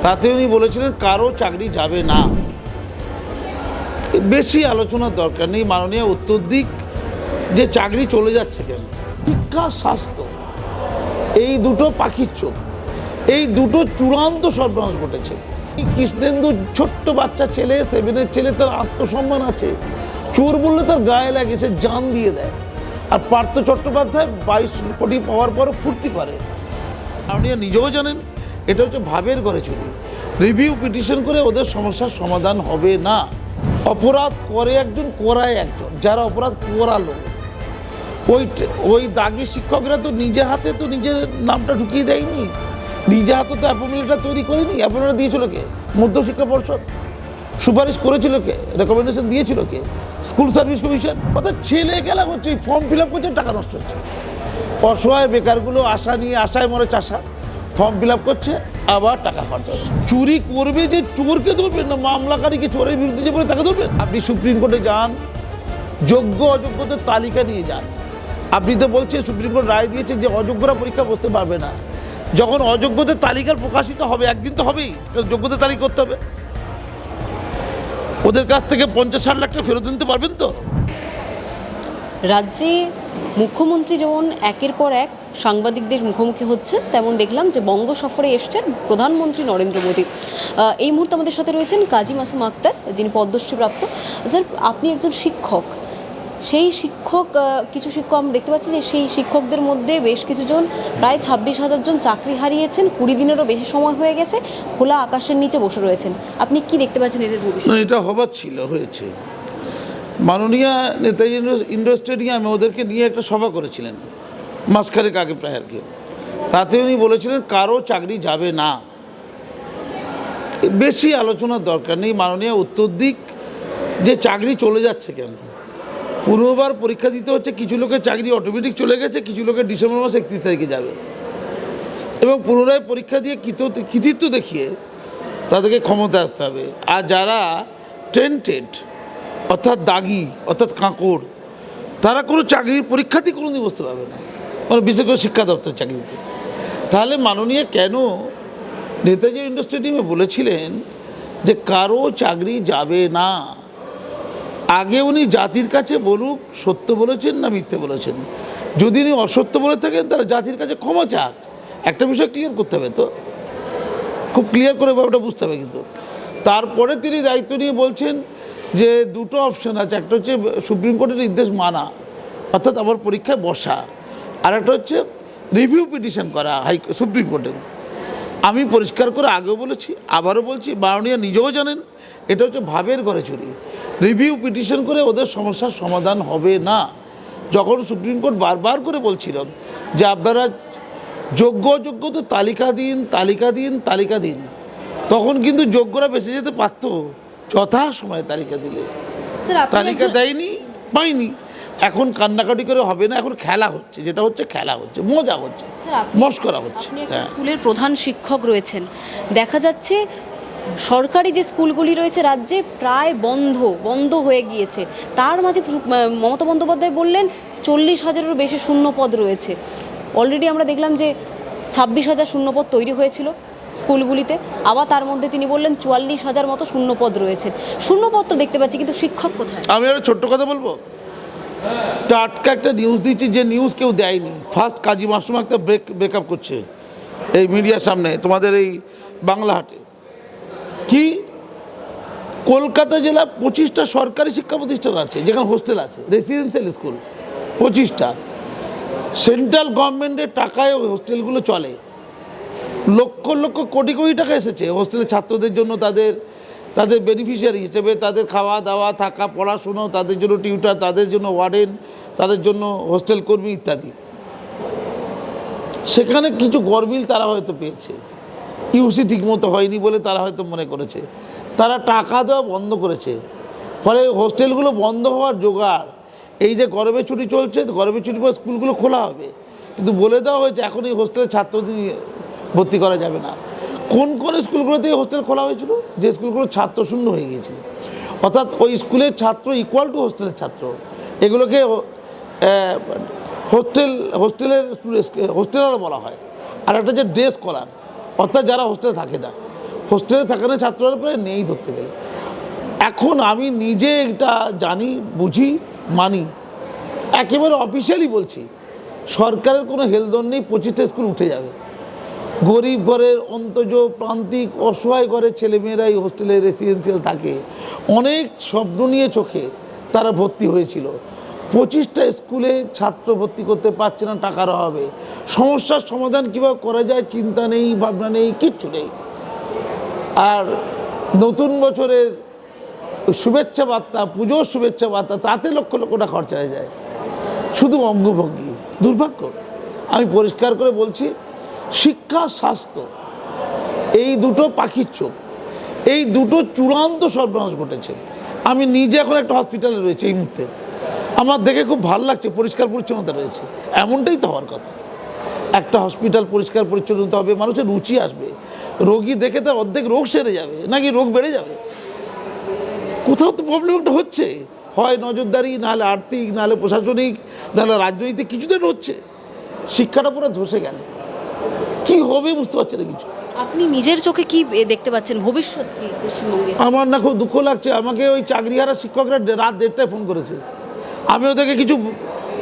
তাতে উনি বলেছিলেন কারো চাকরি যাবে না। বেশি আলোচনার দরকার নেই, মাননীয় উত্তর দিক যে চাকরি চলে যাচ্ছে কেন। শিক্ষা, স্বাস্থ্য, এই দুটো পাখির চোখ, এই দুটো চূড়ান্ত সর্বনাশ ঘটেছে। কৃষ্ণেন্দু ছোট্ট বাচ্চা ছেলে, 7-এর ছেলে, তার আত্মসম্মান আছে, চোর বললে তার গায়ে লাগে, সে জান দিয়ে দেয়। আর পার্থ চট্টোপাধ্যায় 22 কোটি পাওয়ার পরও ফুর্তি করে। আপনি নিজেও জানেন এটা হচ্ছে ভাবের ঘরে চুরি। রিভিউ পিটিশন করে ওদের সমস্যার সমাধান হবে না। অপরাধ করে একজন, করায় একজন। যারা অপরাধ করালো, ওই দাগি শিক্ষকরা তো নিজে হাতে তো নিজের নামটা ঢুকিয়ে দেয়নি, নিজে হাতে তো অ্যাপয়েন্টমেন্টটা তৈরি করেনি। অ্যাপয়েন্টমেন্ট দিয়েছিল কে? মধ্যশিক্ষা পর্ষদ। সুপারিশ করেছিল কে? রেকমেন্ডেশন দিয়েছিল কে? School service commission. অর্থাৎ ছেলে খেলা হচ্ছে, ফর্ম ফিল আপ করছে, টাকা নষ্ট হচ্ছে। অসহায় বেকারগুলো আশা নিয়ে, আশায় মরে চাষা, ফর্ম ফিল আপ করছে, আবার টাকা খরচা হচ্ছে। চুরি করবে যে চোরকে ধরবেন না, মামলাকারীকে, চোরের বিরুদ্ধে যে বলে তাকে ধরবেন। আপনি সুপ্রিম কোর্টে যান, যোগ্য অযোগ্যদের তালিকা নিয়ে যান। আপনি তো বলছেন সুপ্রিম কোর্ট রায় দিয়েছে যে অযোগ্যরা পরীক্ষা বসতে পারবে না। যখন অযোগ্যদের তালিকার প্রকাশিত হবে, একদিন তো হবেই, যোগ্যদের তালিকা করতে হবে। ওদের কাছ থেকে 50-60 লাখ টাকা ফেরত দিতে পারবেন তো? রাজ্যে মুখ্যমন্ত্রী যেমন একের পর এক সাংবাদিকদের মুখোমুখি হচ্ছে, তেমন দেখলাম যে বঙ্গ সফরে এসছেন প্রধানমন্ত্রী নরেন্দ্র মোদী। এই মুহূর্তে আমাদের সাথে রয়েছেন কাজী মাসুম আক্তার, যিনি পদ্মশ্রীপ্রাপ্ত। স্যার, আপনি একজন শিক্ষক, সেই শিক্ষক, কিছু শিক্ষক আমরা দেখতে পাচ্ছি যে সেই শিক্ষকদের মধ্যে বেশ কিছুজন, প্রায় 26,000 জন চাকরি হারিয়েছেন, 20 দিনেরও বেশি সময় হয়ে গেছে, খোলা আকাশের নিচে বসে রয়েছেন। আপনি কি দেখতে পাচ্ছেন এদের ভবিষ্যৎ? এটা হবার ছিল, হয়েছে। মাননীয় নেতাজি ইন্ডোর স্টেডিয়ামে ওদেরকে নিয়ে একটা সভা করেছিলেন মাসখানেক আগে প্রায় আর কি। তাতে উনি বলেছিলেন কারো চাকরি যাবে না। বেশি আলোচনার দরকার নেই, মাননীয় উত্তর দিক যে চাকরি চলে যাচ্ছে কেন। পুনর্বার পরীক্ষা দিতে হচ্ছে, কিছু লোকের চাকরি অটোমেটিক চলে গেছে, কিছু লোকের ডিসেম্বর মাসে 31 তারিখে যাবে। এবং পুনরায় পরীক্ষা দিয়ে কৃতিত্ব দেখিয়ে তাদেরকে ক্ষমতা আসতে হবে। আর যারা টেন্টেড, অর্থাৎ দাগি, অর্থাৎ কাঁকড়, তারা কোনো চাকরির পরীক্ষাতেই কোনো দিন বসতে পারবে না, মানে বিশেষ করে শিক্ষা দপ্তর চাকরিতে। তাহলে মাননীয় কেন নেতাজি ইন্ডোর স্টেডিয়ামে বলেছিলেন যে কারো চাকরি যাবে না? আগে উনি জাতির কাছে বলুক সত্য বলেছেন না মিথ্যে বলেছেন। যদি উনি অসত্য বলে থাকেন তাহলে জাতির কাছে ক্ষমা চাক। একটা বিষয় ক্লিয়ার করতে হবে, তো খুব ক্লিয়ার করে ব্যাপারটা বুঝতে হবে। কিন্তু তারপরে তিনি দায়িত্ব নিয়ে বলছেন যে দুটো অপশন আছে, একটা হচ্ছে সুপ্রিম কোর্টের নির্দেশ মানা, অর্থাৎ আবার পরীক্ষায় বসা, আর একটা হচ্ছে রিভিউ পিটিশন করা সুপ্রিম কোর্টে। আমি পরিষ্কার করে আগেও বলেছি, আবারও বলছি, মাননীয় নিজেও জানেন এটা হচ্ছে ভাবের ঘরে চুরি। রিভিউ পিটিশন করে ওদের সমস্যার সমাধান হবে না। যখন সুপ্রিম কোর্ট বারবার করে বলছিল যে আপনারা যোগ্য অযোগ্যদের তালিকা দিন, তালিকা দিন, তালিকা দিন, তখন কিন্তু যোগ্যরা বেঁচে যেতে পারত যথা সময়ে তালিকা দিলে। তালিকা দেয়নি, পাইনি। এখন কান্নাকাটি করে হবে না, এখন খেলা হচ্ছে, যেটা হচ্ছে খেলা হচ্ছে, মজা হচ্ছে, মস্করা হচ্ছে। স্কুলের প্রধান শিক্ষক রয়েছেন, দেখা যাচ্ছে সরকারি যে স্কুলগুলি রয়েছে রাজ্যে প্রায় বন্ধ হয়ে গিয়েছে। তার মাঝে মমতা বন্দ্যোপাধ্যায় বললেন 40,000-এরও বেশি শূন্যপদ রয়েছে। অলরেডি আমরা দেখলাম যে 26,000 শূন্যপদ তৈরি হয়েছিল স্কুলগুলিতে, আবার তার মধ্যে তিনি বললেন 44,000 মতো শূন্যপদ রয়েছে। শূন্যপদ তো দেখতে পাচ্ছি, কিন্তু শিক্ষক কোথায়? আমি একটা ছোট্ট কথা বলবো, টাটকা একটা নিউজ দিচ্ছি, যে নিউজ কেউ দেয়নি। ফার্স্ট কাজী মাসুম একটা ব্রেকআপ করছে এই মিডিয়ার সামনে, তোমাদের এই বাংলা হাটে। কি কলকাতা জেলা 25টা সরকারি শিক্ষা প্রতিষ্ঠান আছে যেখানে হোস্টেল আছে, রেসিডেন্সিয়াল স্কুল 25টা। সেন্ট্রাল গভর্নমেন্টের টাকায় ওই হোস্টেলগুলো চলে। লক্ষ লক্ষ কোটি কোটি টাকা এসেছে হোস্টেলের ছাত্রদের জন্য, তাদের বেনিফিশিয়ারি হিসেবে, তাদের খাওয়া দাওয়া, থাকা, পড়াশুনো, তাদের জন্য টিউটার, তাদের জন্য ওয়ার্ডেন, তাদের জন্য হোস্টেল কর্মী ইত্যাদি। সেখানে কিছু গরমিল তারা হয়তো পেয়েছে, ইউসি ঠিকমতো হয়নি বলে তারা হয়তো মনে করেছে, তারা টাকা দেওয়া বন্ধ করেছে। ফলে হোস্টেলগুলো বন্ধ হওয়ার জোগাড়। এই যে গরমের ছুটি চলছে, গরমের ছুটির পর স্কুলগুলো খোলা হবে, কিন্তু বলে দেওয়া হয়েছে এখন এই হোস্টেলের ছাত্রদের ভর্তি করা যাবে না। কোন কোন স্কুলগুলোতে হোস্টেল খোলা হয়েছিল? যে স্কুলগুলো ছাত্র শূন্য হয়ে গিয়েছিল, অর্থাৎ ওই স্কুলের ছাত্র ইকুয়াল টু হোস্টেলের ছাত্র, এগুলোকে হোস্টেলার বলা হয়। আর একটা যে ডে স্কলার, অর্থাৎ যারা হোস্টেলে থাকে না। হোস্টেলে থাকানো ছাত্ররা প্রায় নেই ধরতে গেলে। এখন আমি নিজে এটা জানি, বুঝি, মানি, একেবারে অফিসিয়ালি বলছি, সরকারের কোনো হেলদোল নেই, 25টা স্কুল উঠে যাবে। গরিব ঘরের, অন্তজ, প্রান্তিক, অসহায় ঘরের ছেলেমেয়েরা এই হোস্টেলে রেসিডেন্সিয়াল থাকে, অনেক স্বপ্ন নিয়ে চোখে তারা ভর্তি হয়েছিল। 25টা স্কুলে ছাত্র ভর্তি করতে পারছে না টাকার অভাবে। সমস্যার সমাধান কীভাবে করা যায় চিন্তা নেই, ভাবনা নেই, কিচ্ছু নেই। আর নতুন বছরের শুভেচ্ছা বার্তা, পুজোর শুভেচ্ছা বার্তা, তাতে লক্ষ লক্ষ টাকা খরচা হয়ে যায়, শুধু অঙ্গভঙ্গি। দুর্ভাগ্য। আমি পরিষ্কার করে বলছি, শিক্ষা, স্বাস্থ্য, এই দুটো পাখির চোখ, এই দুটো চূড়ান্ত সর্বনাশ ঘটেছে। আমি নিজে এখন একটা হসপিটালে রয়েছে এই মুহূর্তে, আমার দেখে খুব ভালো লাগছে, পরিষ্কার পরিচ্ছন্নতা রয়েছে। এমনটাই তো হওয়ার কথা। একটা হসপিটাল পরিষ্কার পরিচ্ছন্নতা হবে, মানুষের রুচি আসবে, রোগী দেখে তার অর্ধেক রোগ সেরে যাবে, নাকি রোগ বেড়ে যাবে। কোথাও তো প্রবলেম একটা হচ্ছে, হয় নজরদারি, নাহলে আর্থিক, নাহলে প্রশাসনিক, নাহলে রাজনৈতিক, কিছুতে হচ্ছে। শিক্ষাটা পুরো ধসে গেল, কি হবে বুঝতে পারছে না কিছু। আপনি নিজের চোখে কি দেখতে পাচ্ছেন, ভবিষ্যৎ কি পশ্চিমবঙ্গে? আমার না খুব দুঃখ লাগছে। আমাকে ওই চাকরিহারা শিক্ষকরা রাত 1:30টায় ফোন করেছে। আমি ওদেরকে কিছু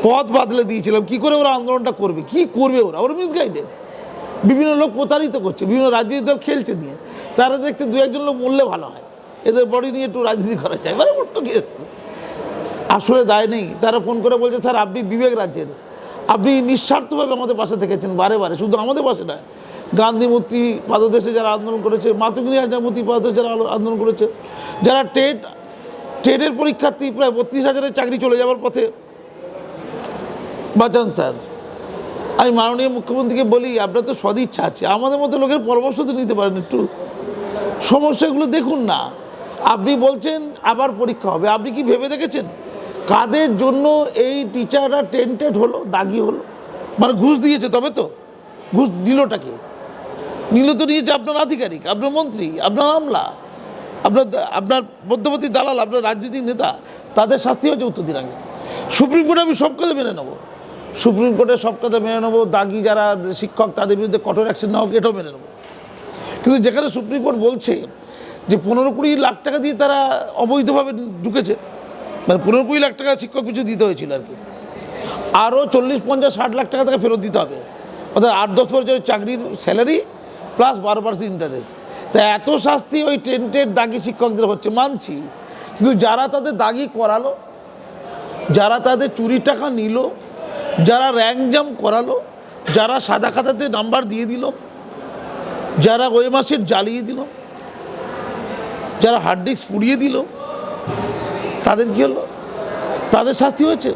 পথ বাদলে দিয়েছিলাম, কি করে ওরা আন্দোলনটা করবে, কি করবে ওরা মিসগাইডেড। বিভিন্ন লোক প্রতারিত করছে, বিভিন্ন রাজনীতি দল খেলছে নিয়ে। তারা দেখতে 2-1 লোক মরলে ভালো হয়, এদের বডি নিয়ে একটু রাজনীতি করা যায়, মানে মোট্ট কেস। আসলে দায় নেই। তারা ফোন করে বলছে, স্যার আপনি বিবেক রাজ্যের, আপনি নিঃস্বার্থভাবে আমাদের পাশে থেকেছেন বারে বারে, শুধু আমাদের পাশে নয়, গান্ধী মূর্তি পাদদেশে যারা আন্দোলন করেছে, মাতঙ্গিনী হাজরা মূর্তি পাদদেশে যারা আন্দোলন করেছে, যারা টেটের পরীক্ষার্থী প্রায় 32,000-এর চাকরি চলে যাওয়ার পথে, বাঁচান স্যার। আমি মাননীয় মুখ্যমন্ত্রীকে বলি, আপনার তো সদিচ্ছা আছে, আমাদের মতো লোকের পরামর্শ তো নিতে পারেন, একটু সমস্যাগুলো দেখুন না। আপনি বলছেন আবার পরীক্ষা হবে, আপনি কি ভেবে দেখেছেন কাদের জন্য এই টিচাররা টেন্টেড হলো, দাগি হলো? মানে ঘুষ দিয়েছে, তবে তো ঘুষ নিলটাকে নিল তো নিয়েছে আপনার আধিকারিক, আপনার মন্ত্রী, আপনার আমলা, আপনার মধ্যবর্তী দালাল, আপনার রাজনৈতিক নেতা। তাদের শাস্তি হচ্ছে উত্তর দিন আগে। সুপ্রিম কোর্টে আমি সব কথা মেনে নেবো, সুপ্রিম কোর্টের সব কথা মেনে নেবো, দাগি যারা শিক্ষক তাদের বিরুদ্ধে কঠোর অ্যাকশন নেওয়া হোক, এটাও মেনে নেবো। কিন্তু যেখানে সুপ্রিম কোর্ট বলছে যে 15-20 লাখ টাকা দিয়ে তারা অবৈধভাবে ঢুকেছে, মানে 15-20 লাখ টাকা শিক্ষক পিছু দিতে হয়েছিল আর কি, আরও 40-50-60 লাখ টাকা তাকে ফেরত দিতে হবে, অর্থাৎ 8-10 বছরের চাকরির স্যালারি প্লাস 12% ইন্টারেস্ট। তা এত শাস্তি ওই টেন্টেড দাগি শিক্ষকদের হচ্ছে, মানছি। কিন্তু যারা তাদের দাগি করালো, যারা তাদের চুরি টাকা নিল, যারা র্যাঙ্ক জাম্প করালো, যারা সাদা খাতাতে নাম্বার দিয়ে দিল, যারা ওই মাসের জ্বালিয়ে দিল, যারা হার্ড ডিস্ক পুড়িয়ে দিল, তাদের কী হলো? তাদের শাস্তি হয়েছে।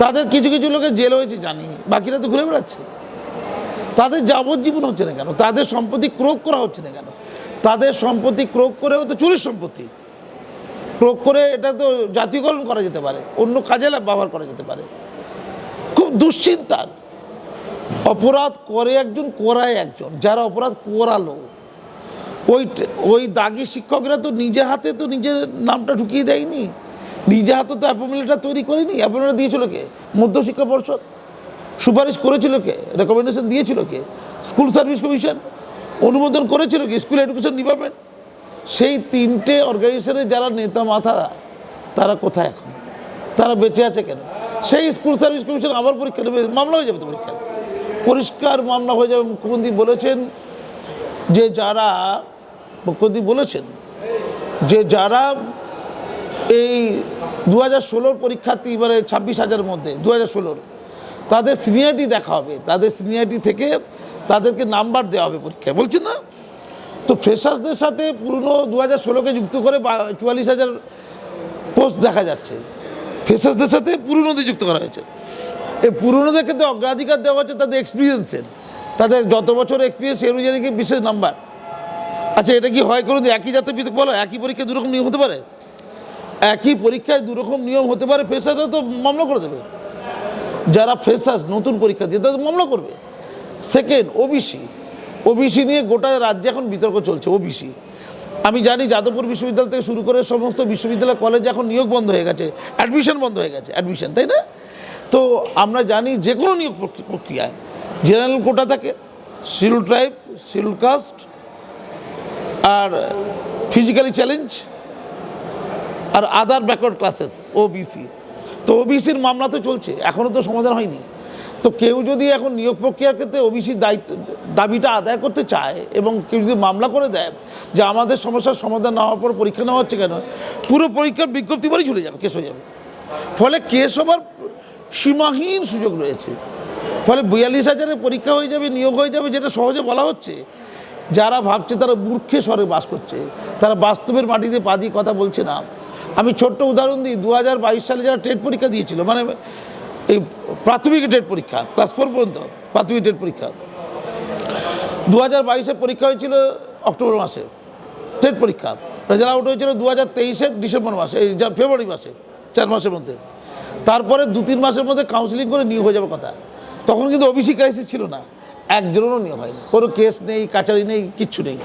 তাদের কিছু কিছু লোকের জেল হয়েছে জানি, বাকিরা তো ঘুরে বেড়াচ্ছে। তাদের যাবজ্জীবন হচ্ছে না কেন? তাদের সম্পত্তি ক্রোক করা হচ্ছে না কেন? তাদের সম্পত্তি ক্রোক করেও তো চুরির সম্পত্তি ক্রোক করে এটা তো জাতীয়করণ করা যেতে পারে, অন্য কাজে ব্যবহার করা যেতে পারে। খুব দুশ্চিন্তার। অপরাধ করে একজন, করায় একজন। যারা অপরাধ করালো, ওই দাগি শিক্ষকরা তো নিজে হাতে তো নিজের নামটা ঢুকিয়ে দেয়নি, নিজে হাতে তো অ্যাপয়েন্টমেন্ট লেটার তৈরি করেনি। অ্যাপয়েন্টমেন্ট দিয়েছিল কে? মধ্যশিক্ষা পর্ষদ। সুপারিশ করেছিল কে? রেকমেন্ডেশন দিয়েছিল কে? School service commission. অনুমোদন করেছিল কি? School education department. সেই 3টে অর্গানাইজেশনের যারা নেতা মাথা, তারা কোথায় এখন? তারা বেঁচে আছে কেন? সেই স্কুল সার্ভিস কমিশন আবার পরীক্ষা নেবে, মামলা হয়ে যাবে তো পরীক্ষা, পরিষ্কার মামলা হয়ে যাবে। মুখ্যমন্ত্রী বলেছেন যে যারা এই 2016 পরীক্ষার্থী, মানে 26,000-এর মধ্যে 2016, তাদের সিনিয়রিটি দেখা হবে, তাদের সিনিয়রিটি থেকে তাদেরকে নাম্বার দেওয়া হবে পরীক্ষায়, বলছেন না? তো ফ্রেশার্সদের সাথে পুরনো 2016-কে যুক্ত করে 44,000 পোস্ট দেখা যাচ্ছে। ফ্রেশার্সদের সাথে পুরনোদের যুক্ত করা হয়েছে। এই পুরনোদের ক্ষেত্রে অগ্রাধিকার দেওয়া হচ্ছে তাদের এক্সপিরিয়েন্সের, তাদের যত বছর এক্সপিরিয়েন্স সেই অনুযায়ী বিশেষ নাম্বার। আচ্ছা, এটা কি হয় করুন একই জাতের পৃথক বলো? একই পরীক্ষায় দুরকম নিয়ম হতে পারে? একই পরীক্ষায় দুরকম নিয়ম হতে পারে? ফ্রেশাররা তো মামলা করে দেবে। যারা ফ্রেশার্স, নতুন পরীক্ষা দিয়ে, তাদের মামলা করবে। সেকেন্ড, ওবিসি নিয়ে গোটা রাজ্যে এখন বিতর্ক চলছে। ওবিসি, আমি জানি যাদবপুর বিশ্ববিদ্যালয় থেকে শুরু করে সমস্ত বিশ্ববিদ্যালয়, কলেজ এখন নিয়োগ বন্ধ হয়ে গেছে, অ্যাডমিশন বন্ধ হয়ে গেছে, তাই না? তো আমরা জানি যে কোনো নিয়োগ প্রক্রিয়ায় জেনারেল কোটা থাকে, শিডিউল ট্রাইব, শিডিউল কাস্ট, আর ফিজিক্যালি চ্যালেঞ্জ আর আদার ব্যাকওয়ার্ড ক্লাসেস ওবিসি। তো ওবিসির মামলা তো চলছে, এখনও তো সমাধান হয়নি। তো কেউ যদি এখন নিয়োগ প্রক্রিয়ার ক্ষেত্রে ওবিসির দাবিটা আদায় করতে চায় এবং কেউ যদি মামলা করে দেয় যে আমাদের সমস্যার সমাধান না হওয়ার পর পরীক্ষা নেওয়া হচ্ছে কেন, পুরো পরীক্ষার বিজ্ঞপ্তি পরেই চলে যাবে, কেস হয়ে যাবে। ফলে কেস হবার সীমাহীন সুযোগ রয়েছে। ফলে 42,000-এর পরীক্ষা হয়ে যাবে, নিয়োগ হয়ে যাবে, যেটা সহজে বলা হচ্ছে। যারা ভাবছে তারা মূর্খে স্বরে বাস করছে, তারা বাস্তবের মাটিতে পা দিয়ে কথা বলছে না। আমি ছোট্ট উদাহরণ দিই, 2022 সালে যারা টেট পরীক্ষা দিয়েছিল, মানে এই প্রাথমিক টেট পরীক্ষা ক্লাস 4 পর্যন্ত প্রাথমিক টেট পরীক্ষা, 2022-এ পরীক্ষা হয়েছিল অক্টোবর মাসে, টেট পরীক্ষা রেজাল্ট আউট হয়েছিল 2023-এর ডিসেম্বর মাসে, এই ফেব্রুয়ারি মাসে, 4 মাসের মধ্যে। তারপরে 2-3 মাসের মধ্যে কাউন্সিলিং করে নিয়োগ হয়ে যাবে কথা। তখন কিন্তু ওবিসি ক্রাইসিস ছিল না, একজনেরও নিয়োগ হয়নি, কোনো কেস নেই, কাচারি নেই, কিচ্ছু নেই,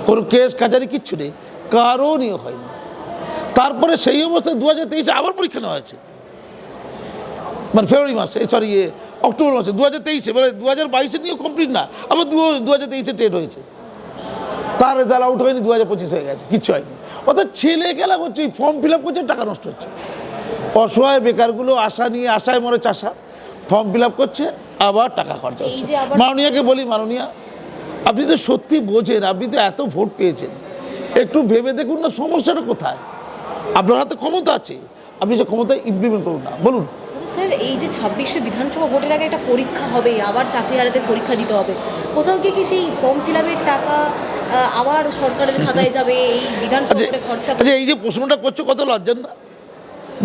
কোনো কেস কাচারি কিচ্ছু নেই, কারও নিয়োগ হয়নি। তারপরে সেই অবস্থায় 2023-এ আবার পরীক্ষা নেওয়া হয়েছে, মানে ফেব্রুয়ারি মাসে, অক্টোবর মাসে 2023-এ, মানে 2022-এ নিয়োগ কমপ্লিট না, আবার 2023-এ টেট হয়েছে। তার রেজাল্ট আউট হয়নি, 2025 হয়ে গেছে, কিচ্ছু হয়নি। অর্থাৎ ছেলে খেলা করছে, ফর্ম ফিল আপ করছে, টাকা নষ্ট হচ্ছে। অসহায় বেকারগুলো আশা নিয়ে, আশায় মরে চাষা, ফর্ম ফিল আপ করছে, আবার টাকা খরচা হচ্ছে। মাননীয়াকে বলি, মাননীয়া আপনি তো সত্যি বোঝেন, আপনি তো এত ভোট পেয়েছেন, একটু ভেবে দেখুন না সমস্যাটা কোথায়। আপনার হাতে ক্ষমতা আছে, আপনি সে ক্ষমতা ইমপ্লিমেন্ট করুন না। বলুন স্যার, এই যে 26-এ বিধানসভা ভোটের আগে একটা পরীক্ষা হবে, আবার চাকরিহারাদের পরীক্ষা দিতে হবে, কোথাও গিয়ে কি সেই ফর্ম ফিল আপের টাকা আবার সরকারের খাতায় যাবে এই বিধানসভা ভোটে খরচা? আচ্ছা, এই যে প্রশ্নটা করছো কত লজ্জার না?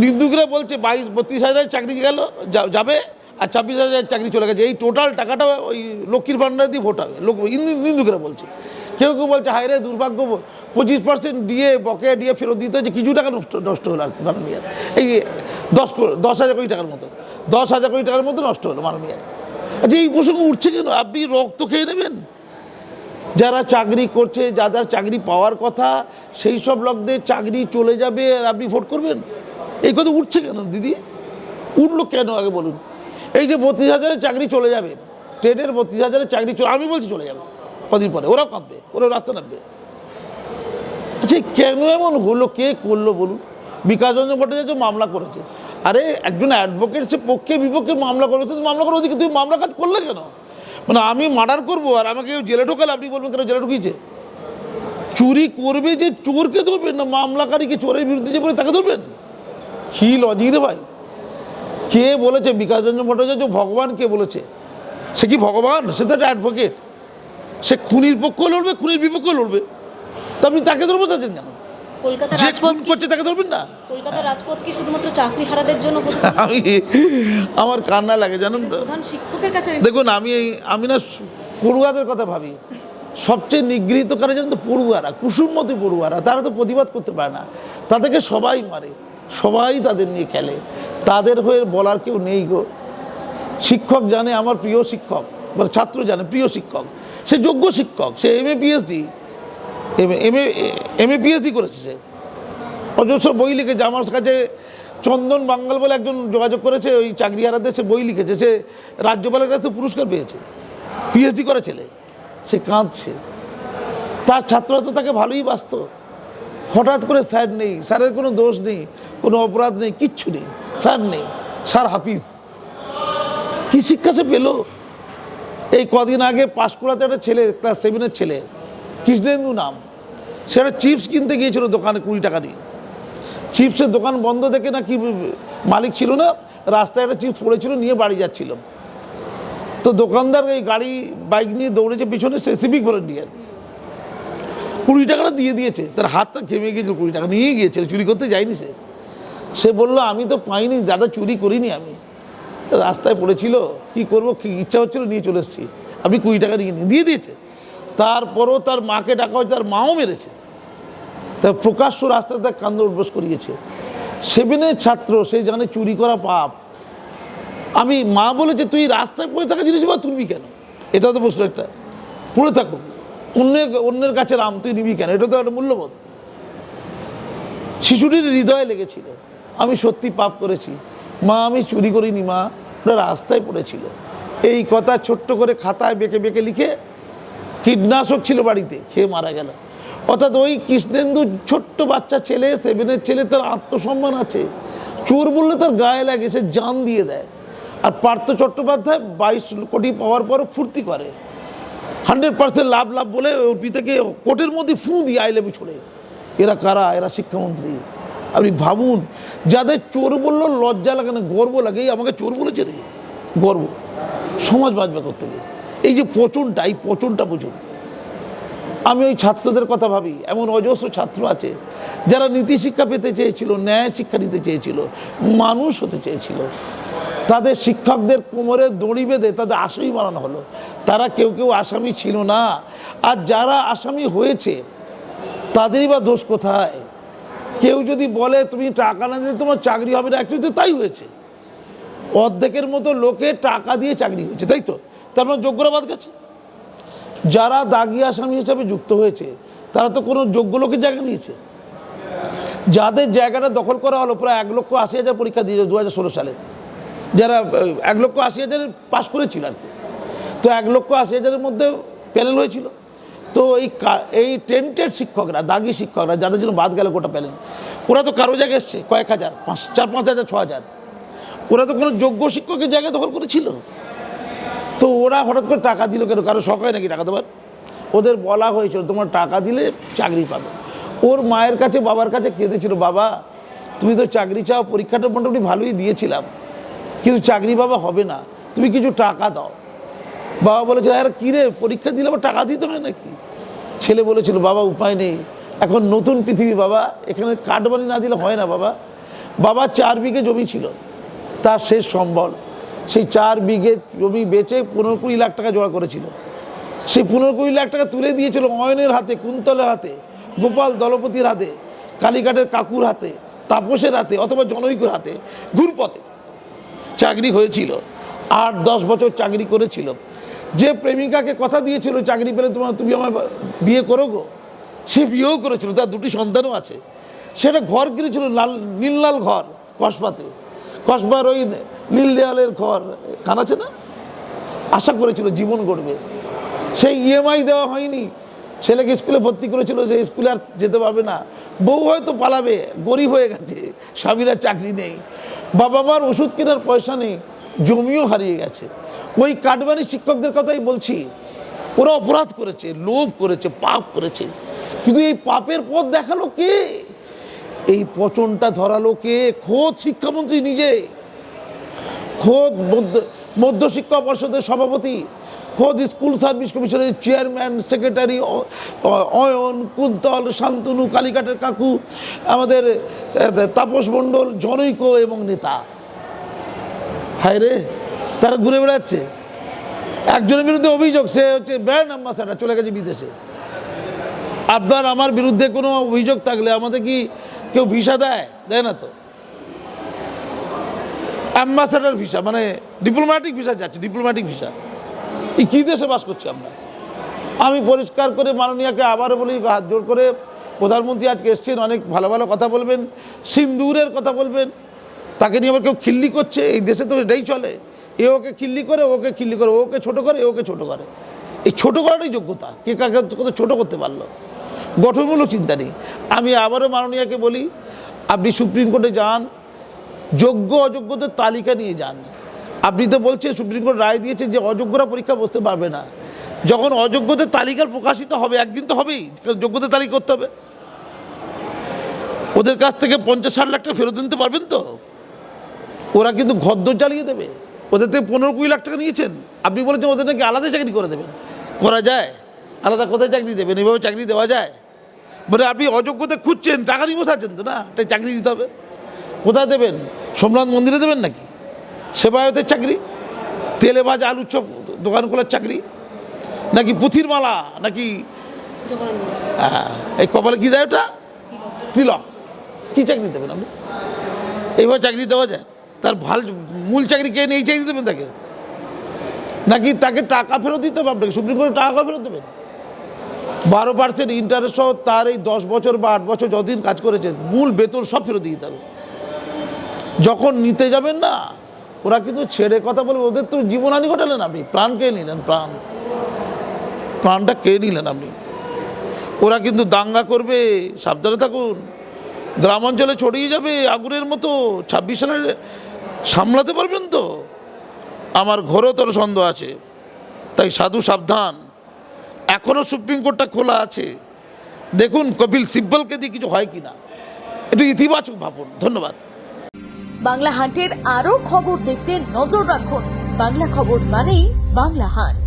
নিন্দুকরা বলছে 32,000 চাকরি গেল যাবে আর 26,000 চাকরি চলে গেছে, এই টোটাল টাকাটা ওই লক্ষ্মীর ভাণ্ডার দিয়ে ভোট হবে, নিন্দুকরা বলছে। কেউ কেউ বলছে হায় রে দুর্ভাগ্য, 25% দিয়ে বকেয়া দিয়ে ফেরত দিতে হচ্ছে, কিছু টাকা নষ্ট হলো আর কি মাননীয়। এই 10,000 কোটি টাকার মতো, 10,000 কোটি টাকার মতো নষ্ট হলো মাননীয়। আচ্ছা, এই প্রসঙ্গ উঠছে কেন? আপনি রক্ত খেয়ে নেবেন? যারা চাকরি করছে, যাদের চাকরি পাওয়ার কথা, সেই সব লোকদের চাকরি চলে যাবে আর আপনি ভোট করবেন? এই কথা উঠছে কেন দিদি? উঠলো কেন আগে বলুন। এই যে 32,000-এর চাকরি চলে যাবে, ট্রেনের 32,000-এর চাকরি আমি বলছি চলে যাবে কদিন পরে, ওরাও কাঁদবে, ওরাও রাস্তা নামবে। আচ্ছা, কেন এমন হলো? কে করলো বলুন? বিকাশ রঞ্জন ভট্টাচার্য মামলা করেছে। আরে একজন অ্যাডভোকেট, সে পক্ষে বিপক্ষে মামলা করেছে, মামলা করার ওদিকে তুমি মামলা কাজ করলে কেন? মানে আমি মার্ডার করবো আর আমাকে কেউ জেলে ঢোকালে আপনি বলবেন কেন জেলে ঢুকিয়েছে? চুরি করবে যে চোরকে ধরবেন না মামলাকারীকে, চোরের বিরুদ্ধে যে বলে তাকে ধরবেন? কি লজিক রে ভাই? কে বলেছে বিকাশ রঞ্জন ভট্টাচার্য ভগবান? কে বলেছে? সে কি ভগবান? সে তো একটা অ্যাডভোকেট, সে খুনির পক্ষেও লড়বে, খুনির বিপক্ষেও লড়বে। তা আপনি তাকে ধরবো চাচ্ছেন কেন? যে খুন করছে তাকে ধরবেন না? কলকাতার রাজপথ কি শুধুমাত্র চাকরিহারাদের জন্য? আমার কান্না লাগে জানেন তো। প্রধান শিক্ষকের কাছে দেখুন, আমি না পড়ুয়াদের কথা ভাবি। সবচেয়ে নিগৃহীত কারে জানেন তো? পড়ুয়ারা, কুসুমমতি পড়ুয়ারা। তারা তো প্রতিবাদ করতে পারে না, তাদেরকে সবাই মারে, সবাই তাদের নিয়ে খেলে, তাদের হয়ে বলার কেউ নেই গো। শিক্ষক জানে আমার প্রিয় শিক্ষক, মানে ছাত্র জানে প্রিয় শিক্ষক, সে যোগ্য শিক্ষক, সে এমএ পিএইচডি করেছে, সে অজস্র বই লিখেছে। আমার কাছে চন্দন বাঙ্গাল বলে একজন যোগাযোগ করেছে, ওই চাকরিহারাদের, সে বই লিখেছে, সে রাজ্যপালের কাছে পুরস্কার পেয়েছে, পিএইচডি করা ছেলে। সে কাঁদছে, তার ছাত্ররা তো তাকে ভালোই বাসত। হঠাৎ করে স্যার নেই, স্যারের কোনো দোষ নেই, কোনো অপরাধ নেই, কিচ্ছু নেই, স্যার নেই, স্যার হাফিজ। কি শিক্ষা সে পেল? এই কদিন আগে পাঁশকুড়াতে একটা ছেলে, ক্লাস 7-এর ছেলে, কৃষ্ণেন্দু নাম, সে একটা চিপস কিনতে গিয়েছিল দোকানে 20 টাকা দিয়ে। চিপসের দোকান বন্ধ দেখে না কি মালিক ছিল না, রাস্তায় একটা চিপস পড়েছিল, নিয়ে বাড়ি যাচ্ছিল। তো দোকানদার এই গাড়ি বাইক নিয়ে দৌড়েছে পিছনে, সে সিভিক ভলেন্টিয়ার, 20 টাকাটা দিয়ে দিয়েছে। তার হাতটা ঘেমে গিয়েছিল, 20 টাকা নিয়ে গিয়েছিল, চুরি করতে যায়নি সে। সে বললো আমি তো পাইনি দাদা, চুরি করিনি, আমি রাস্তায় পড়েছিল, কি করবো, কি ইচ্ছা হচ্ছিল, নিয়ে চলে এসেছি। আপনি 20 টাকা নিয়ে দিয়ে দিয়েছে। তারপরও তার মাকে ডাকা হয়েছে, তার মাও মেরেছে, তার প্রকাশ্য রাস্তায় তার কান্দ উদ্বোস করিয়েছে। 7-এর ছাত্র, সে জানে চুরি করা পাপ। আমি মা বলেছে তুই রাস্তায় পড়ে থাকা জিনিস বা তুলবি কেন? এটাও তো প্রশ্ন একটা। পড়ে থাকুক, অন্যের কাছে রাম তুই নিবি কেন? এটা তো একটা মূল্যবোধ। শিশুটির হৃদয়ে লেগেছিল, আমি সত্যি পাপ করেছি মা, আমি চুরি করিনি মা, ওটা রাস্তায় পড়েছিল। এই কথা ছোট্ট করে খাতায় বেঁকে বেঁকে লিখে, কীটনাশক ছিল বাড়িতে, খেয়ে মারা গেল। অর্থাৎ ওই কৃষ্ণেন্দু ছোট্ট বাচ্চা ছেলে, 7-এর ছেলে, তার আত্মসম্মান আছে, চোর বললে তার গায়ে লাগে, সে জান দিয়ে দেয়। আর পার্থ চট্টোপাধ্যায় 22 কোটি পাওয়ার পরও ফুর্তি করে, 100% লাভ লাভ বলে অর্পিতাকে কোর্টের মধ্যে ফু দিয়ে আই লাভ ইউ ছড়ে। এরা কারা? এরা শিক্ষামন্ত্রী। আপনি ভাবুন, যাদের চোর বললো লজ্জা লাগে না, গর্ব লাগে, এই আমাকে চোর বলেছে রে, গর্ব। সমাজ বাঁচবে করতে হবে। এই যে পচনটা, এই পচনটা বুঝুন। আমি ওই ছাত্রদের কথা ভাবি, এমন অজস্র ছাত্র আছে যারা নীতি শিক্ষা পেতে চেয়েছিল, ন্যায় শিক্ষা নিতে চেয়েছিল, মানুষ হতে চেয়েছিল। তাদের শিক্ষকদের কোমরে দড়ি বেঁধে তাদের আসামি বানানো হলো। তারা কেউ কেউ আসামি ছিল না। আর যারা আসামি হয়েছে তাদেরই বা দোষ কোথায়? কেউ যদি বলে তুমি টাকা না দিলে তোমার চাকরি হবে না, অ্যাকচুয়ালি তাই হয়েছে। অর্ধেকের মতো লোকে টাকা দিয়ে চাকরি হয়েছে, তাই তো? তার মানে যোগ্যরা বাদ গেছে। যারা দাগি আসামি হিসাবে যুক্ত হয়েছে তারা তো কোনো যোগ্য লোকের জায়গা নিয়েছে। যাদের জায়গাটা দখল করা হলো, প্রায় 1,80,000 পরীক্ষা দিয়েছে 2016 সালে, যারা 1,80,000 পাশ করেছিল আর কি। তো 1,80,000-এর মধ্যে প্যানেল হয়েছিল। তো এই টেন্টেড শিক্ষকরা, দাগি শিক্ষকরা, যাদের জন্য বাদ গেল গোটা প্যানেল, ওরা তো কারো জায়গায় এসছে কয়েক হাজার, 4-5,000, 6,000। ওরা তো কোনো যোগ্য শিক্ষকের জায়গা দখল করেছিল। তো ওরা হঠাৎ করে টাকা দিল কেন? কারো শখ হয় নাকি টাকা দেওয়ার? ওদের বলা হয়েছিল তোমার টাকা দিলে চাকরি পাবে। ওর মায়ের কাছে, বাবার কাছে কেঁদেছিল, বাবা তুমি তো চাকরি চাও, পরীক্ষাটা মোটামুটি ভালোই দিয়েছিলাম, কিন্তু চাকরি বাবা হবে না, তুমি কিছু টাকা দাও। বাবা বলেছিল আর কী রে, পরীক্ষা দিলে আবার টাকা দিতে হয় নাকি? ছেলে বলেছিল বাবা উপায় নেই, এখন নতুন পৃথিবী বাবা, এখানে কাটবানি না দিলে হয় না বাবা। বাবা 4 বিঘে জমি ছিল, তার শেষ সম্বল। সেই 4 বিঘে জমি বেচে 15-20 লাখ টাকা জোগাড় করেছিল। সেই 15-20 লাখ টাকা তুলে দিয়েছিল অয়নের হাতে, কুন্তলের হাতে, গোপাল দলপতির হাতে, কালীঘাটের কাকুর হাতে, তাপসের হাতে, অথবা জনৈকর হাতে। ঘুরপথে চাকরি হয়েছিল, 8-10 বছর চাকরি করেছিল। যে প্রেমিকাকে কথা দিয়েছিল চাকরি পেলে তুমি আমার বিয়ে করো গো, সে বিয়েও করেছিল, তার 2টি সন্তানও আছে। সেটা ঘর কিনেছিল, নীললাল ঘর কসবাতে, কসবার ওই নীল দেওয়ালের ঘর কান আছে না, আশা করেছিল জীবন গড়বে। সেই EMI দেওয়া হয়নি, ছেলেকে স্কুলে ভর্তি করেছিল, সেই স্কুলে আর যেতে পারবে না। বউ হয়তো পালাবে, গরিব হয়ে গেছে, স্বামীরা চাকরি নেই, বাবা মার ওষুধ কেনার পয়সা নেই, জমিও হারিয়ে গেছে। ওই কাটবানি শিক্ষকদের কথাই বলছি। ওরা অপরাধ করেছে, লোভ করেছে, পাপ করেছে, কিন্তু এই পাপের পথ দেখালো কে? এই পচনটা ধরালো কে? খোদ শিক্ষামন্ত্রী নিজে, খোদ মধ্যশিক্ষা পর্ষদের সভাপতি, খোদ স্কুল সার্ভিস কমিশনের চেয়ারম্যান, সেক্রেটারি অয়ন, কুন্তল, শান্তনু, কালীঘাটের কাকু, আমাদের তাপস মণ্ডল, জনৈক এবং নেতা। হায় রে, তারা ঘুরে বেড়াচ্ছে। একজনের বিরুদ্ধে অভিযোগ, সে হচ্ছে ব্র্যান্ড অ্যাম্বাসাডার, চলে গেছে বিদেশে। আপনার আমার বিরুদ্ধে কোনো অভিযোগ থাকলে আমাদের কি কেউ ভিসা দেয়? দেয় না তো। অ্যাম্বাসাডার ভিসা মানে ডিপ্লোম্যাটিক ভিসা যাচ্ছে, ডিপ্লোম্যাটিক ভিসা। এই কী দেশে বাস করছি আমরা? আমি পরিষ্কার করে মাননীয়াকে আবারও বলি, হাত জোর করে, প্রধানমন্ত্রী আজকে এসছেন, অনেক ভালো ভালো কথা বলবেন, সিন্দুরের কথা বলবেন, তাকে নিয়ে আবার কেউ খিল্লি করছে। এই দেশে তো এটাই চলে, এ ওকে খিল্লি করে, ওকে খিল্লি করে, ওকে ছোটো করে, ওকে ছোটো করে। এই ছোটো করাটাই যোগ্যতা, কে কাকে কত ছোটো করতে পারলো, গঠনমূলক চিন্তা নেই। আমি আবারও মাননীয়াকে বলি, আপনি সুপ্রিম কোর্টে যান, যোগ্য অযোগ্যদের তালিকা নিয়ে যান। আপনি তো বলছেন সুপ্রিম কোর্ট রায় দিয়েছে যে অযোগ্যরা পরীক্ষা বসতে পারবে না। যখন অযোগ্যদের তালিকার প্রকাশিত হবে, একদিন তো হবেই, যোগ্যদের তালিকা করতে হবে। ওদের কাছ থেকে 50-60 লাখ টাকা ফেরত দিতে পারবেন তো? ওরা কিন্তু ঘরদোর জ্বালিয়ে দেবে। ওদের থেকে 15-20 লাখ টাকা নিয়েছেন, আপনি বলেছেন ওদের নাকি আলাদা চাকরি করে দেবেন। করা যায়? আলাদা কোথায় চাকরি দেবেন? এইভাবে চাকরি দেওয়া যায়? মানে আপনি অযোগ্যতা খুঁজছেন, টাকা নিয়ে বসাচ্ছেন তো না, তাই চাকরি দিতে হবে। কোথায় দেবেন? সোমনাথ মন্দিরে দেবেন নাকি? সেবায়তের চাকরি, তেলে ভাজা আলুর চপ দোকান খোলার চাকরি, নাকি পুঁথির মালা, নাকি এই কপালে কী দেয় ওটা, তিলক? কী চাকরি দেবেন আপনি? এইভাবে চাকরি দেওয়া যায়? তার মূল চাকরি কে নিয়ে এই চাকরি দেবেন তাকে? নাকি তাকে টাকা ফেরত দিতে হবে আপনাকে? সুপ্রিম কোর্টে টাকা ফেরত দেবেন? 12% ইন্টারেস্ট সহ তার এই 10 বছর বা 8 বছর যতদিন কাজ করেছে, মূল বেতন সব ফেরত দিয়ে দিতে হবে। যখন নিতে যাবেন না, ওরা কিন্তু ছেড়ে কথা বলবে। ওদের তো জীবনহানি ঘটালেন আপনি, প্রাণ কে নিলেন, প্রাণটা কে নিলেন আপনি। ওরা কিন্তু দাঙ্গা করবে, সাবধানে থাকুন। গ্রামাঞ্চলে ছড়িয়ে যাবে আগুনের মতো। 26 সালে সামলাতে পারবেন তো? আমার ঘোরতর সন্দেহ আছে। তাই সাধু সাবধান। এখনও সুপ্রিম কোর্টটা খোলা আছে, দেখুন কপিল সিব্বলকে দিয়ে কিছু হয় কি না, একটু ইতিবাচক ভাবুন। ধন্যবাদ। বাংলা হান্টের আরও খবর দেখতে নজর রাখুন। বাংলা খবর মানেই বাংলা হান্ট।